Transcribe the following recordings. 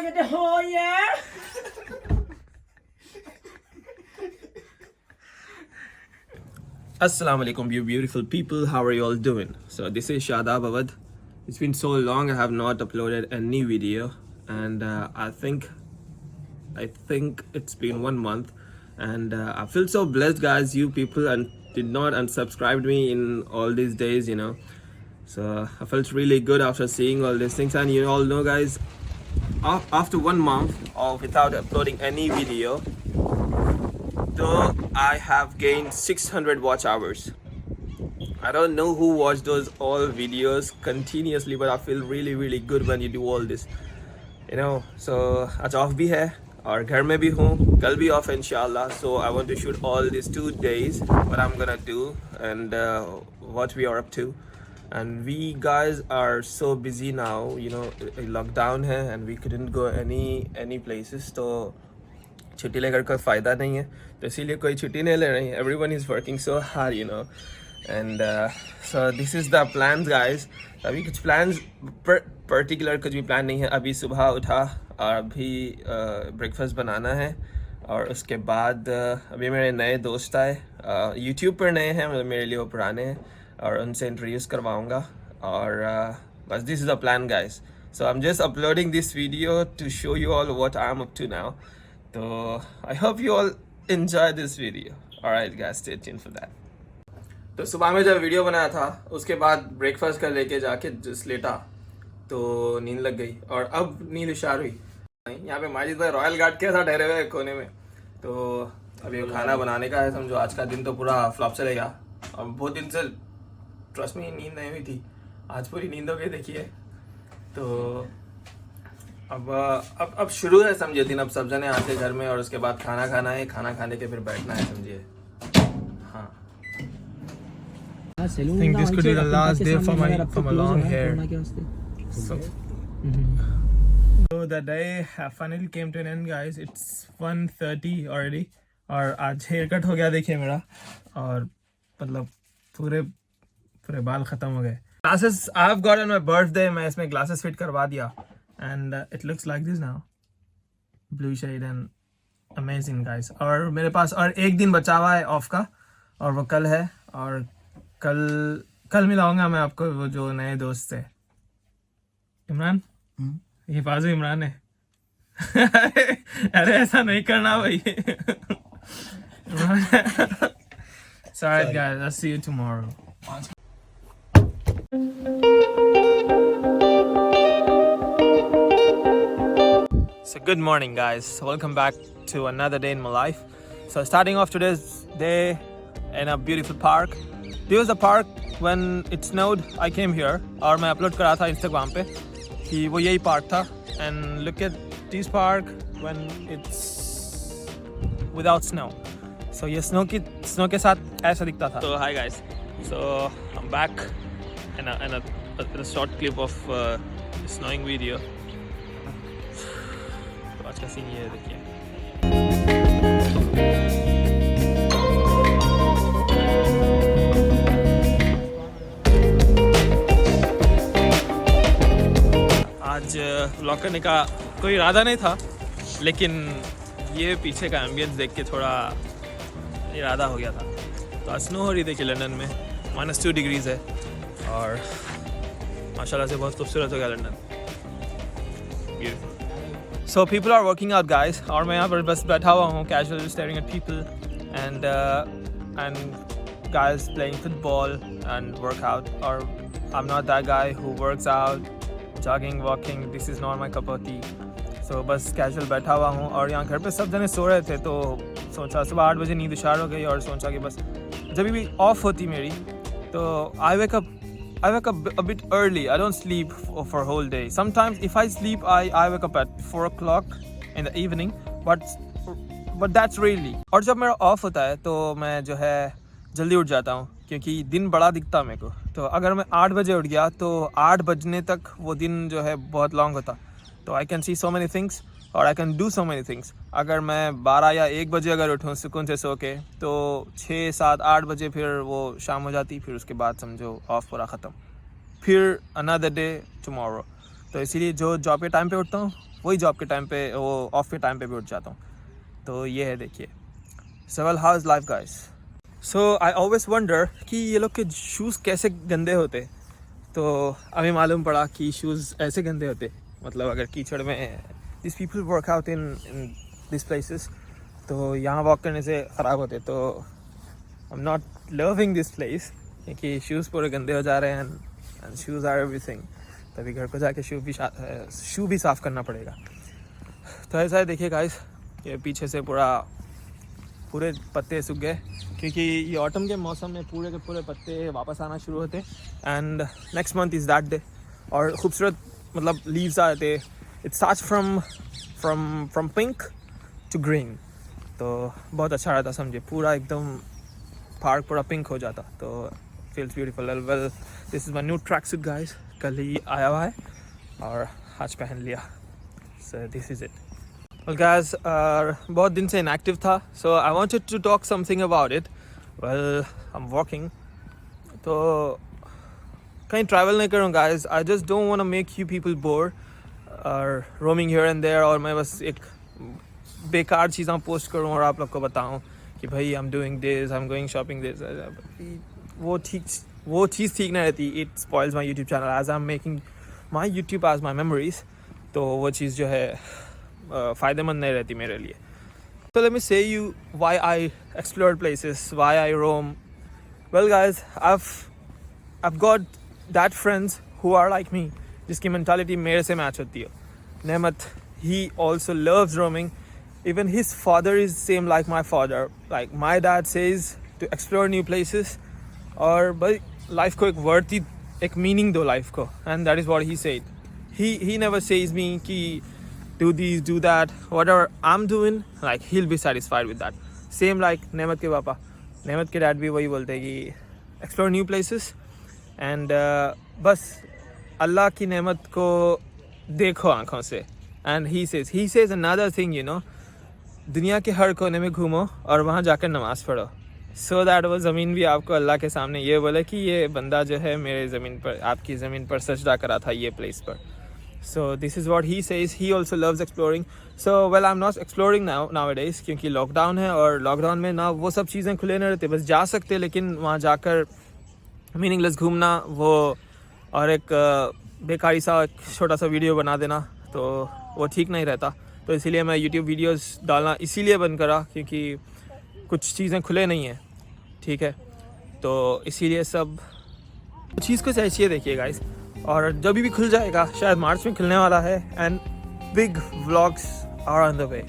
get the whole yeah. Assalamu alaikum, you beautiful people. How are you all doing? So this is Shadab Awad. It's been so long I have not uploaded any video, and I think it's been 1 month, and I feel so blessed, guys. You people and did not unsubscribe me in all these days, you know. So I felt really good after seeing all these things, and you all know, guys, after 1 month of without uploading any video, though I have gained 600 watch hours. I don't know who watched those all videos continuously, but I feel really good when you do all this, you know. So आज off भी है और घर में भी हूँ, कल भी off inshallah. So I want to shoot all these 2 days what I'm gonna do and what we are up to. And we guys are so busy now, you know, lockdown है and we couldn't go any places. तो छुट्टी लेकर कोई फ़ायदा नहीं है, तो इसीलिए कोई छुट्टी नहीं ले रही है. Everyone is working so hard, you know. And so this is the plans, guys. अभी कुछ plans पर्टिकुलर कुछ भी प्लान नहीं है. अभी सुबह उठा और अभी ब्रेकफास्ट बनाना है, और उसके बाद अभी मेरे नए दोस्त आए, यूट्यूब पर नए हैं, मतलब मेरे लिए वो पुराने हैं, और उनसे इंट्रोड्यूस करवाऊँगा. और बस this is the plan, guys. So I'm just uploading this video to show you all what I'm up to now. So I hope you all enjoy this video. Alright guys, stay tuned for that. तो सुबह में जब video बनाया था उसके बाद breakfast कर लेके जाके जस्ट लेटा तो नींद लग गई, और अब नींद इशार हुई. यहाँ पे माजिद भाई रॉयल गार्ड के साथ ठहरे हुए कोने में. तो अभी खाना बनाने का है, समझो आज का दिन तो पूरा फ्लॉप चलेगा. और बहुत दिन से ट्रस्ट में नींद नहीं हुई थी, आज पूरी नींद हो गई देखिए. तो अब शुरू है, समझिए दिन. अब सब जने आते घर में और उसके बाद खाना खाना है, खाना खाने के फिर बैठना है, समझिए. हाँ, I think this could be the last day for my long hair. So the day finally came to an end, guys. It's 1:30 already, और आज हेयर कट हो गया देखिए मेरा, और मतलब पूरे बाल खत्म हो गए. Glasses I've got on my birthday, मैं इसमें glasses fit करवा दिया, and it looks like this now, blue shade and amazing, guys. और मेरे पास और एक दिन बचा हुआ है ऑफ का, और वो कल है. और कल मिलाऊंगा मैं आपको वो जो नए दोस्त है. इमरान, ये बाजू इमरान है. अरे ऐसा नहीं करना भाई. So alright guys, I'll see you tomorrow. So good morning, guys. Welcome back to another day in my life. So starting off today's day in a beautiful park. This was a park when it snowed. I came here और मैं upload करा था Instagram पे कि वो यही park था. And look at this park when it's without snow. So ये स्नो के साथ ऐसा दिखता था. So hi guys. So I'm back in a short clip of snowing video. तो आज का सीन ये है देखिए. आज व्लॉग करने का कोई इरादा नहीं था, लेकिन ये पीछे का एम्बियंस देख के थोड़ा इरादा हो गया था. तो आज स्नो हो रही थी कि लंदन में -2 डिग्रीज है, और माशाल्लाह से बहुत खूबसूरत हो गया London. So people are working out, guys, और मैं यहाँ पर बस बैठा हुआ हूँ casually staring at people and guys playing football and workout. Or I'm not that guy who works out, jogging, walking. This is not my cup of tea. So बस casual बैठा हुआ हूँ, और यहाँ घर पे सब जने सो रहे थे, तो सोचा सुबह 8 बजे नींद इशार हो गई, और सोचा कि बस जब भी ऑफ होती मेरी तो I wake up a bit early. I don't sleep for a whole day. Sometimes if I sleep I wake up at 4 o'clock in the evening, but that's really. और जब मेरा ऑफ होता है तो मैं जो है जल्दी उठ जाता हूँ, क्योंकि दिन बड़ा दिखता मेरे को. तो अगर मैं 8 बजे उठ गया तो 8 बजने तक वो दिन जो है बहुत लॉन्ग होता, तो I can see so many things और I can do so many things. अगर मैं 12 या 1 बजे अगर उठूँ सुकून से सो के, तो 6, 7, 8 बजे फिर वो शाम हो जाती, फिर उसके बाद समझो ऑफ पूरा ख़त्म, फिर अनदर डे टुमारो. तो इसीलिए जो जॉब के टाइम पे उठता हूँ वही जॉब के टाइम पे, वो ऑफ के टाइम पे भी उठ जाता हूँ। तो ये है, देखिए। So well, how is life guys? So I always wonder कि ये लोग के शूज़ कैसे गंदे होते। तो अभी मालूम पड़ा कि शूज़ ऐसे गंदे होते, मतलब अगर कीचड़ में this people work out in this places, तो यहाँ वॉक करने से ख़राब होते। तो I am not loving this place क्योंकि शूज़ पूरे गंदे हो जा रहे हैं एंड शूज़ आर एवरीथिंग। तभी घर को जाके शू भी साफ़ करना पड़ेगा। तो ऐसा है, देखिए गाइस, ये पीछे से पूरे पत्ते सूख गए क्योंकि ये ऑटम के मौसम में पूरे के पूरे पत्ते वापस आना शुरू होते and next month is that day. और खूबसूरत मतलब लीव्स आते, it starts from pink to green. तो बहुत अच्छा रहता, समझे, पूरा एकदम पार्क पूरा पिंक हो जाता। तो feels beautiful. Well, this is my new track suit guys, कल ही आया हुआ है और आज पहन लिया। So this is it. Well guys, बहुत दिन से इनएक्टिव था, so I wanted to talk something about it. Well, I am walking, तो कहीं ट्रैवल नहीं करूँ guys. I just don't want to make you people bore और रोमिंग हियर एंड देयर, और मैं बस एक बेकार चीज़ें पोस्ट करूँ और आप लोग को बताऊँ कि भाई I am doing this, I am going shopping this. वो चीज़ ठीक नहीं रहती। It spoils my YouTube channel as I am making my YouTube as my memories. तो वो चीज़ जो है फ़ायदेमंद नहीं रहती मेरे लिए। So let me say you why I explored places, why I roam. Well guys, I've got that friends who are like me, जिसकी mentality मेरे से मैच होती है। Nehmat, he also loves roaming. Even his father is same like my father. Like my dad says to explore new places. और भाई life को एक worthy, एक meaning दो life को, and that is what he said. He never says me कि do this, do that, whatever I'm doing, like he'll be satisfied with that. Same like नेमत के पापा, नेमत के डैड भी वही बोलते हैं कि explore new places and बस अल्लाह की नेमत को देखो आँखों से। And he says another thing, you know, दुनिया के हर कोने में घूमो और वहाँ जाकर नमाज़ पढ़ो, so that वो ज़मीन भी आपको अल्लाह के सामने ये बोले कि ये बंदा जो है मेरे ज़मीन पर, आपकी ज़मीन पर सजदा करा था ये प्लेस पर। So this is what he says. He also loves exploring. So well, I'm not exploring nowadays क्योंकि लॉकडाउन है और लॉकडाउन में ना वो सब चीज़ें खुले नहीं रहते, बस जा सकते लेकिन वहाँ जाकर मीनिंगलेस घूमना वो और एक बेकारी सा छोटा सा वीडियो बना देना, तो वो ठीक नहीं रहता। तो इसीलिए मैं YouTube वीडियोस डालना इसीलिए बंद करा क्योंकि कुछ चीज़ें खुले नहीं हैं, ठीक है। तो इसीलिए सब चीज़ कुछ ऐसी है, देखिए गाइस। और जब भी खुल जाएगा, शायद मार्च में खुलने वाला है, and big vlogs are on the way.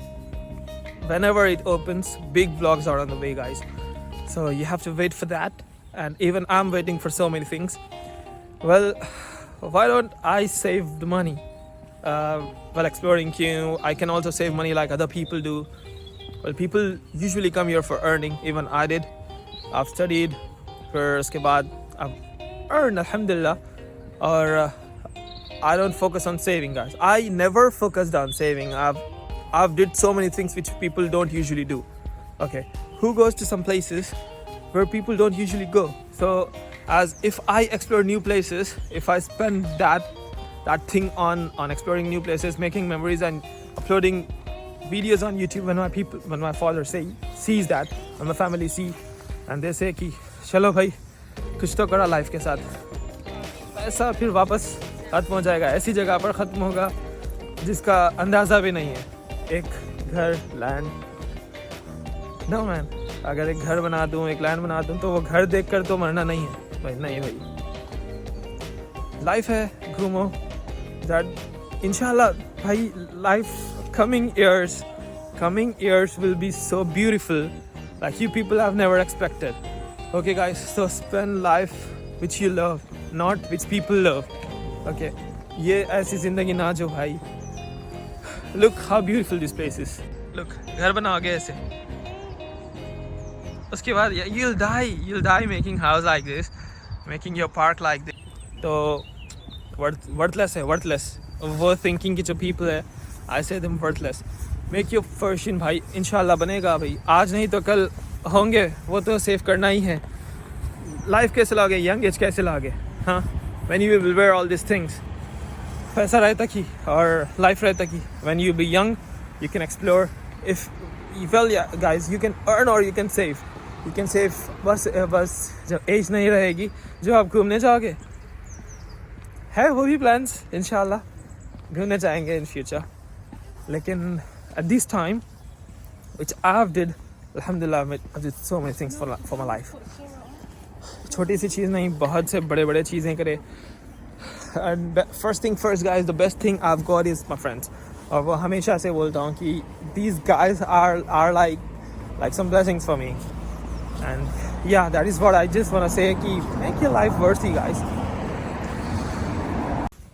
Whenever it opens, big vlogs are on the way, guys. So you have to wait for that, and even I'm waiting for so many things. Well, why don't I save the money while exploring Q? I can also save money like other people do. Well, people usually come here for earning. Even I did. I've studied. फिर उसके बाद I've earned, alhamdulillah. Or I don't focus on saving, guys. I never focused on saving. I've did so many things which people don't usually do. Okay, who goes to some places where people don't usually go? So as if I explore new places, if I spend that thing on exploring new places, making memories and uploading videos on YouTube, when my father sees that, when my family see, and they say कि चलो भाई कुछ तो करा life के साथ, ऐसा फिर वापस ख़त्म हो जाएगा, ऐसी जगह पर ख़त्म होगा जिसका अंदाज़ा भी नहीं है। एक घर, लैंड, नो मैन, अगर एक घर बना दूँ, एक लैंड बना दूँ, तो वो घर देखकर तो मरना नहीं है भाई, नहीं भाई। लाइफ है, घूमो, दैट इंशाल्लाह भाई। Life coming years will be so beautiful, like you people have never expected. Okay guys, so spend life which you love, not which people love. Okay, ये ऐसी जिंदगी ना जो भाई। Look how beautiful this place is. Look, घर बनाओगे ऐसे, उसके बाद you'll die making house like this, making your park like this. तो worthless है, worthless. वो thinking की जो people है, I say them worthless. Make your fortune भाई, इंशाल्लाह बनेगा भाई, आज नहीं तो कल होंगे, वो तो सेव करना ही है। लाइफ कैसे लाओगे, यंग एज कैसे लाओगे, हाँ, when you will wear all these things. पैसा रहे तक ही और लाइफ रहे तक ही. When you be young, you can explore. If well, yeah, guys, you can earn or you can save. You can save. बस जब एज नहीं रहेगी जो आप घूमने जाओगे है वो भी plans इंशाल्लाह घूमने जाएंगे in future. लेकिन at this time, which I've did, alhamdulillah, I did so many things for my life. छोटी सी चीज़ नहीं, बहुत से बड़े बड़े चीज़ें करे. And first thing first, guys, the best thing I've got is my friends. और वो हमेशा से बोलता हूँ कि these guys are like some blessings for me. And yeah, that is what I just want to say कि make your life worthy, guys.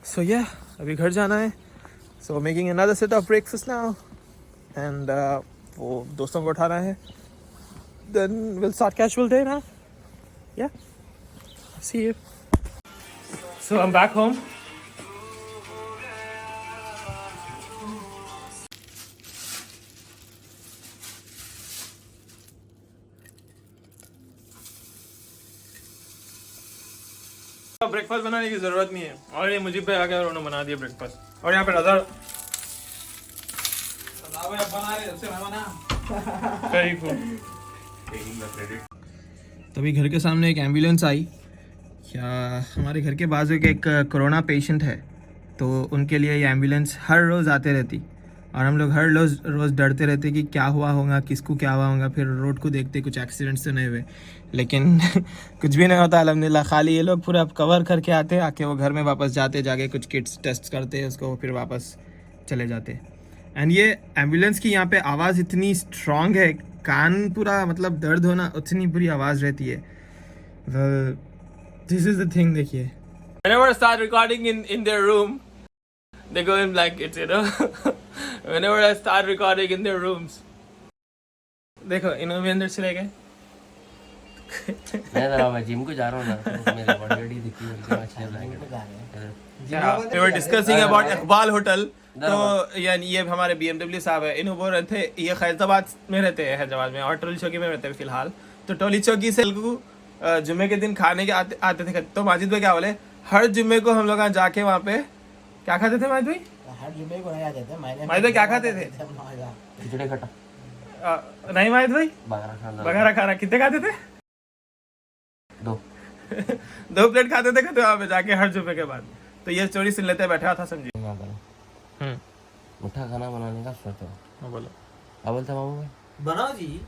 So yeah, अभी घर जाना है. So making another set of breakfast now. And वो दोस्तों को उठाना है. Then we'll start casual day now. Yeah. See you. So I'm back home. Breakfast बनाने की जरूरत नहीं है और ये मुझे पे आ गया और उन्होंने बना दिया ब्रेकफास्ट. और यहाँ पे नजर तभी घर के सामने एक एम्बुलेंस आई. क्या हमारे घर के बाजू के एक कोरोना पेशेंट है तो उनके लिए ये एम्बुलेंस हर रोज़ आते रहती और हम लोग हर रोज़ डरते रहते कि क्या हुआ होगा, किसको क्या हुआ होगा. फिर रोड को देखते कुछ एक्सीडेंट्स तो नहीं हुए, लेकिन कुछ भी नहीं होता अल्हम्दुलिल्लाह. खाली ये लोग पूरा कवर करके आते, आके वो घर में वापस जाते, जाके कुछ किट्स टेस्ट करते उसको, फिर वापस चले जाते. एंड ये एम्बुलेंस की यहाँ पे आवाज़ इतनी स्ट्रॉन्ग है, कान पूरा मतलब दर्द होना उतनी बुरी आवाज़ रहती है. This is the thing, देखिए. Whenever I start recording in their room, they go in blankets, you know. Whenever I start recording in their rooms, देखो इन्होंने भी अंदर चले गए. मैं जिम को जा रहा हूँ ना, मेरी बॉडी दिखती है मुझे अच्छे blanket. We were discussing about Iqbal hotel. तो यानी ये हमारे BMW साहब है, इन्होंने बोल रहे थे ये खैरताबाद में रहते हैं हैदराबाद में और टोली चौकी में रहते हैं फिलहाल. तो टोली चौकी से जुम्मे के दिन खाने के आते थे. तो माजिद भाई क्या बोले, हर जुम्मे को हम लोग जाके वहाँ पे क्या खाते थे माजिद भाई? हर जुम्मे को नहीं आते थे. माजिद भाई क्या खाते थे? खिचड़ी खट्टा नहीं माजिद भाई, बघारा खाना. कितने खाते थे? 2 प्लेट खाते थे वहाँ पे जाके हर जुम्मे के बाद. तो ये स्टोरी सुन लेते बैठा था समझिए. मीठा खाना बनाने का सोचो. बोलो अब बोलते मामू भाई बनाओ जी.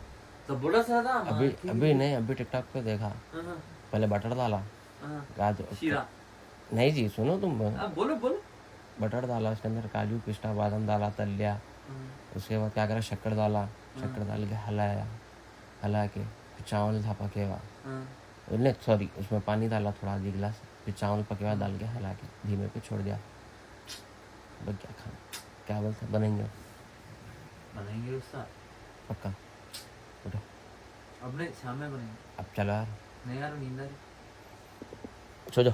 तो बोला था अभी नहीं, अभी टिकटॉक पे देखा. पहले बटर डाला, शीरा नहीं जी सुनो तुम. बोलो बटर डाला, उसके अंदर काजू पिस्ता बादाम डाला, तल लिया. उसके बाद क्या करा, शक्कर डाला, शक्कर डाल के हला के फिर चावल था पके हुआ. नहीं सॉरी, उसमें पानी डाला थोड़ा आधी गिलास, फिर चावल पके हुआ डाल के हला के धीमे पे छोड़ दिया. बस क्या खाना, क्या बोलते बनेंगे उसका पक्का. उठो अपने शाम में बनेंगे. अब चलो यार. नहीं यार नींद आ रही. सो जाओ.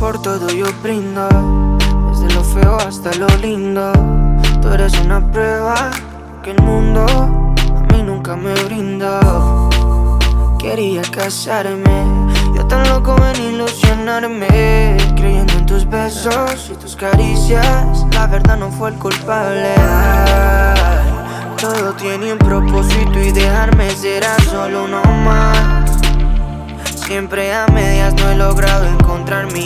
Por todo yo brindo, desde lo feo hasta lo lindo. Tú eres una prueba que el mundo a mí nunca me brindó. Quería casarme, yo tan loco en ilusionarme, creyendo en tus besos y tus caricias. La verdad no fue el culpable. Ay, todo tiene un propósito y dejarme será solo uno más. Siempre a medias no he logrado encontrar mi.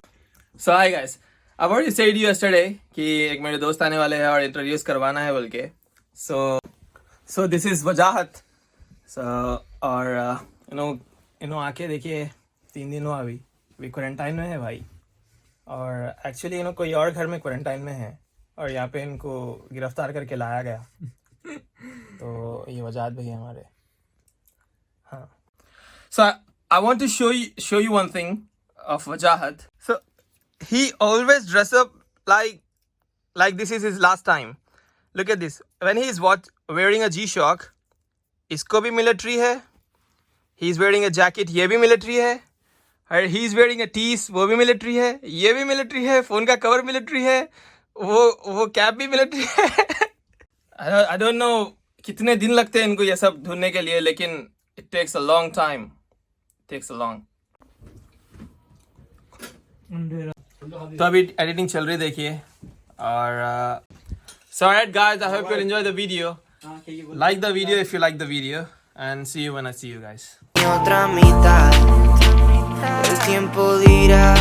So hi guys, I've already said you yesterday कि एक मेरे दोस्त आने वाले हैं और introduce करवाना है बोल के. So this is Wajahat. So और आके देखिए 3 दिन हुआ अभी क्वारंटाइन में है भाई. और एक्चुअली कोई और घर में क्वारंटाइन में है और यहाँ पे इनको गिरफ्तार करके लाया गया. तो ये वजाहत भाई हमारे. हाँ. So I want to show you one thing of Wajahat. So he always dress up like this is his last time. Look at this. When he is wearing a G-Shock, इसको भी military है. He is wearing a jacket, ये भी military है. और he is wearing a tees, वो भी military है. ये भी military है. फोन का कवर military है. वो कैप भी military है. I don't know कितने दिन लगते हैं इनको ये सब ढूंढने के लिए, लेकिन it takes a long time. Takes a long. तो अभी एडिटिंग चल रही देखिए और so alright guys, I hope you enjoy the video. Like the video if you like the video and see you when I see you guys. Mi otra mitad, el tiempo dirá,